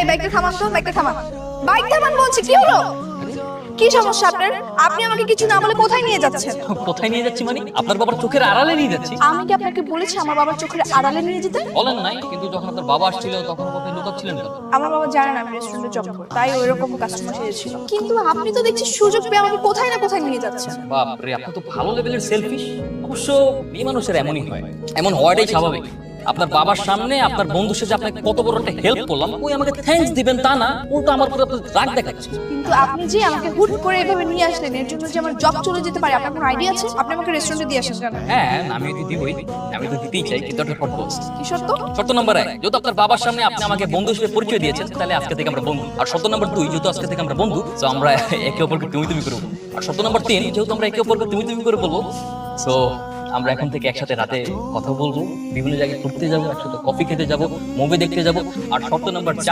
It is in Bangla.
এই বাইকটা থামান তো, বাইকটা থামান, বাইক থামান বলছি। কি হলো? কি সমস্যা আপনার? আপনি আমাকে কিছু না বলে কোথায় নিয়ে যাচ্ছেন? কোথায় নিয়ে যাচ্ছি মানে? আপনার বাবার চোখের আড়ালে নিয়ে যাচ্ছি। আমি কি আপনাকে বলেছি আমার বাবার চোখের আড়ালে নিয়ে যেতে? বলেন নাই, কিন্তু যখন আপনার বাবা আসছিল তখন আপনি লুকাচ্ছিলেন কেন? আমার বাবা জানেন আমি রেস্টুরেন্টে জব করি, তাই ওইরকম কাস্টমার সেজেছিল। কিন্তু আপনি তো দেখছি সুযোগ পেয়ে আমাকে কোথায় না কোথায় নিয়ে যাচ্ছেন। বাপরে, আপনি তো ভালো লেভেলের সেলফিশ। অবশ্য মেয়ে মানুষের এমনই হয়, এমন হওয়াটাই স্বাভাবিক। আপনার বাবার সামনে আপনার বন্ধু সাথে আপনাকে কত বড় একটা হেল্প করলাম, ওই আমাকে থ্যাঙ্কস দিবেন তা না, উল্টো আমার পুরো রাগ দেখাচ্ছে। কিন্তু আপনি যে আমাকে হুট করে এভাবে নিয়ে আসলেন, এর জন্য যে আমার জব চলে যেতে পারে আপনার কোনো আইডিয়া আছে? আপনি আমাকে রেস্টুরেন্টে দিয়ে আসেন কেন? হ্যাঁ, আমি তো দিবই, আমি তো দিতেই চাই, কিন্তু একটা শর্ত আছে। কি শর্ত? শর্ত নাম্বার 1, যেহেতু আপনার বাবার সামনে আপনি আমাকে বন্ধু হিসেবে পরিচয় দিয়েছেন, তাহলে আজকে থেকে আমরা বন্ধু। আর শর্ত নাম্বার 2, যেহেতু আজকে থেকে আমরা বন্ধু, তো আমরা একে অপরকে তুমি তুমি করে বলবো। আর শর্ত নাম্বার 3, যেহেতু আমরা একে অপরকে তুমি তুমি করে বলবো, সো আমরা এখন থেকে একসাথে রাতে কথা বলবো, বিভিন্ন জায়গায় ঘুরতে যাবো, একসাথে কফি খেতে যাবো, মুভি দেখতে যাবো। আর শর্ত নাম্বার